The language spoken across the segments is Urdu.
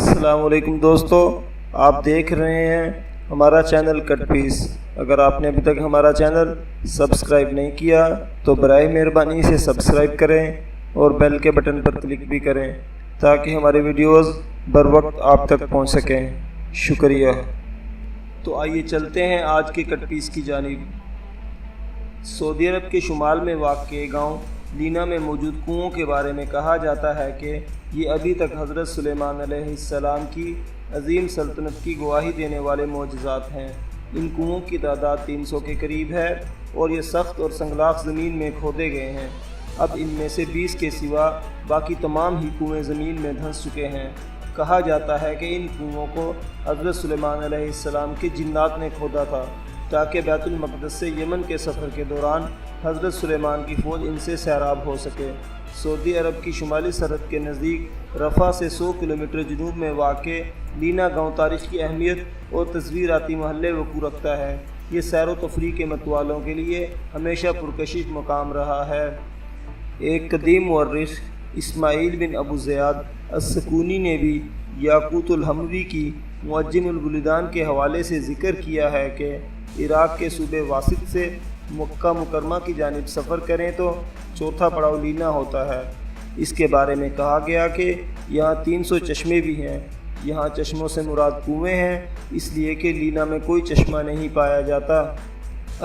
السلام علیکم دوستو، آپ دیکھ رہے ہیں ہمارا چینل کٹ پیس۔ اگر آپ نے ابھی تک ہمارا چینل سبسکرائب نہیں کیا تو برائے مہربانی سے سبسکرائب کریں اور بیل کے بٹن پر کلک بھی کریں تاکہ ہماری ویڈیوز بر وقت آپ تک پہنچ سکیں۔ شکریہ۔ تو آئیے چلتے ہیں آج کے کٹ پیس کی جانب۔ سعودی عرب کے شمال میں واقع گاؤں لینا میں موجود کنوؤں کے بارے میں کہا جاتا ہے کہ یہ ابھی تک حضرت سلیمان علیہ السلام کی عظیم سلطنت کی گواہی دینے والے معجزات ہیں۔ ان کنوؤں کی تعداد 300 کے قریب ہے اور یہ سخت اور سنگلاخ زمین میں کھودے گئے ہیں۔ اب ان میں سے 20 کے سوا باقی تمام ہی کنویں زمین میں دھنس چکے ہیں۔ کہا جاتا ہے کہ ان کنوؤں کو حضرت سلیمان علیہ السلام کے جنات نے کھودا تھا تاکہ بیت المقدس سے یمن کے سفر کے دوران حضرت سلیمان کی فوج ان سے سیراب ہو سکے۔ سعودی عرب کی شمالی سرحد کے نزدیک رفح سے 100 کلومیٹر جنوب میں واقع لینا گاؤں تاریخ کی اہمیت اور تصویراتی محلے وقوع رکھتا ہے۔ یہ سیر و تفریح کے متوالوں کے لیے ہمیشہ پرکشش مقام رہا ہے۔ ایک قدیم مورخ اسماعیل بن ابو زیاد السکونی نے بھی یاقوت الحموی کی معجم البلدان کے حوالے سے ذکر کیا ہے کہ عراق کے صوبے واسط سے مکہ مکرمہ کی جانب سفر کریں تو چوتھا پڑاؤ لینا ہوتا ہے۔ اس کے بارے میں کہا گیا کہ یہاں 300 چشمے بھی ہیں۔ یہاں چشموں سے مراد کنویں ہیں، اس لیے کہ لینا میں کوئی چشمہ نہیں پایا جاتا۔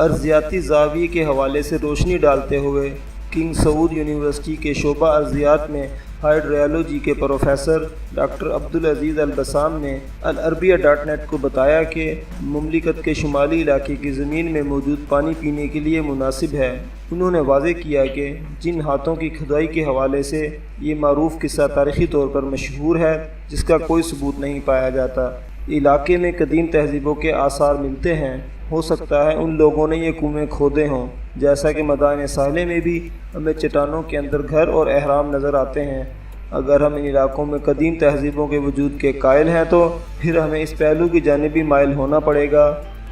ارضیاتی زاویے کے حوالے سے روشنی ڈالتے ہوئے کنگ سعود یونیورسٹی کے شعبہ ارضیات میں ہائیڈریالوجی کے پروفیسر ڈاکٹر عبدالعزیز البسام نے العربیہ.net کو بتایا کہ مملکت کے شمالی علاقے کی زمین میں موجود پانی پینے کے لیے مناسب ہے۔ انہوں نے واضح کیا کہ جن ہاتھوں کی کھدائی کے حوالے سے یہ معروف قصہ تاریخی طور پر مشہور ہے، جس کا کوئی ثبوت نہیں پایا جاتا۔ علاقے میں قدیم تہذیبوں کے آثار ملتے ہیں۔ ہو سکتا ہے ان لوگوں نے یہ کنویں کھودے ہوں، جیسا کہ میدان ساحلے میں بھی ہمیں چٹانوں کے اندر گھر اور احرام نظر آتے ہیں۔ اگر ہم ان علاقوں میں قدیم تہذیبوں کے وجود کے قائل ہیں تو پھر ہمیں اس پہلو کی جانب بھی مائل ہونا پڑے گا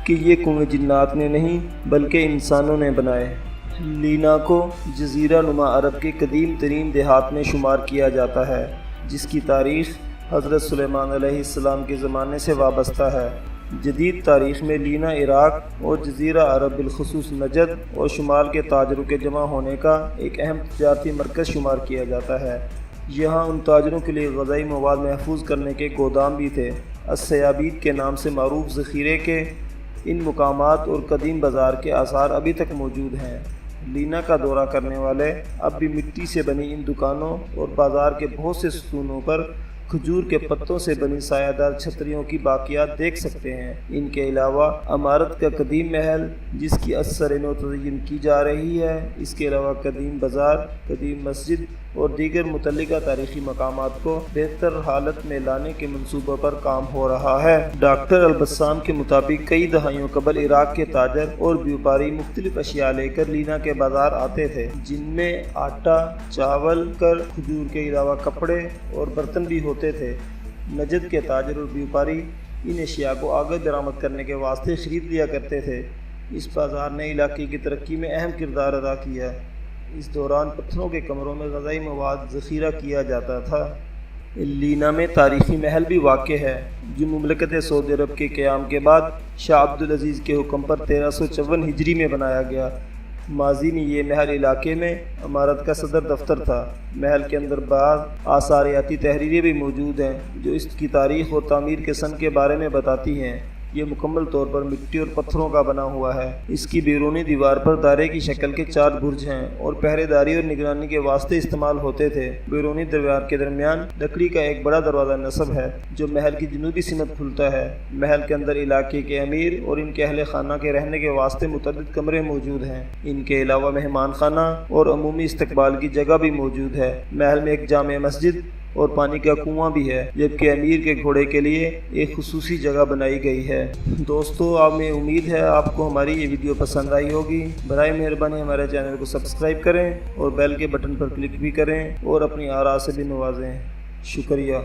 کہ یہ کنویں جنات نے نہیں بلکہ انسانوں نے بنائے۔ لینا کو جزیرہ نما عرب کے قدیم ترین دیہات میں شمار کیا جاتا ہے، جس کی تاریخ حضرت سلیمان علیہ السلام کے زمانے سے وابستہ ہے۔ جدید تاریخ میں لینا عراق اور جزیرہ عرب بالخصوص نجد اور شمال کے تاجروں کے جمع ہونے کا ایک اہم تجارتی مرکز شمار کیا جاتا ہے۔ یہاں ان تاجروں کے لیے غذائی مواد محفوظ کرنے کے گودام بھی تھے۔ السیابید کے نام سے معروف ذخیرے کے ان مقامات اور قدیم بازار کے آثار ابھی تک موجود ہیں۔ لینا کا دورہ کرنے والے اب بھی مٹی سے بنی ان دکانوں اور بازار کے بہت سے ستونوں پر کھجور کے پتوں سے بنی سایہ دار چھتریوں کی باقیات دیکھ سکتے ہیں۔ ان کے علاوہ عمارت کا قدیم محل جس کی اثر نو تزئین کی جا رہی ہے، اس کے علاوہ قدیم بازار، قدیم مسجد اور دیگر متعلقہ تاریخی مقامات کو بہتر حالت میں لانے کے منصوبہ پر کام ہو رہا ہے۔ ڈاکٹر البسام کے مطابق کئی دہائیوں قبل عراق کے تاجر اور بیوپاری مختلف اشیاء لے کر لینا کے بازار آتے تھے، جن میں آٹا، چاول، کھجور کے علاوہ کپڑے اور برتن بھی ہوتے تھے۔ نجد کے تاجر اور بیوپاری ان اشیاء کو آگے درآمد کرنے کے واسطے خرید لیا کرتے تھے۔ اس بازار نے علاقے کی ترقی میں اہم کردار ادا کیا۔ اس دوران پتھروں کے کمروں میں غذائی مواد ذخیرہ کیا جاتا تھا۔ لینا میں تاریخی محل بھی واقع ہے جو مملکت سعودی عرب کے قیام کے بعد شاہ عبدالعزیز کے حکم پر 1354 ہجری میں بنایا گیا۔ ماضی میں یہ محل علاقے میں عمارت کا صدر دفتر تھا۔ محل کے اندر بعض آثاریاتی تحریریں بھی موجود ہیں جو اس کی تاریخ اور تعمیر کے سن کے بارے میں بتاتی ہیں۔ یہ مکمل طور پر مٹی اور پتھروں کا بنا ہوا ہے۔ اس کی بیرونی دیوار پر دائرے کی شکل کے 4 برج ہیں اور پہرے داری اور نگرانی کے واسطے استعمال ہوتے تھے۔ بیرونی دیوار کے درمیان لکڑی کا ایک بڑا دروازہ نصب ہے جو محل کی جنوبی سمت کھلتا ہے۔ محل کے اندر علاقے کے امیر اور ان کے اہل خانہ کے رہنے کے واسطے متعدد کمرے موجود ہیں۔ ان کے علاوہ مہمان خانہ اور عمومی استقبال کی جگہ بھی موجود ہے۔ محل میں ایک جامع مسجد اور پانی کا کنواں بھی ہے، جبکہ امیر کے گھوڑے کے لیے ایک خصوصی جگہ بنائی گئی ہے۔ دوستو، ہمیں امید ہے آپ کو ہماری یہ ویڈیو پسند آئی ہوگی۔ برائے مہربانی ہمارے چینل کو سبسکرائب کریں اور بیل کے بٹن پر کلک بھی کریں اور اپنی آراء سے بھی نوازیں۔ شکریہ۔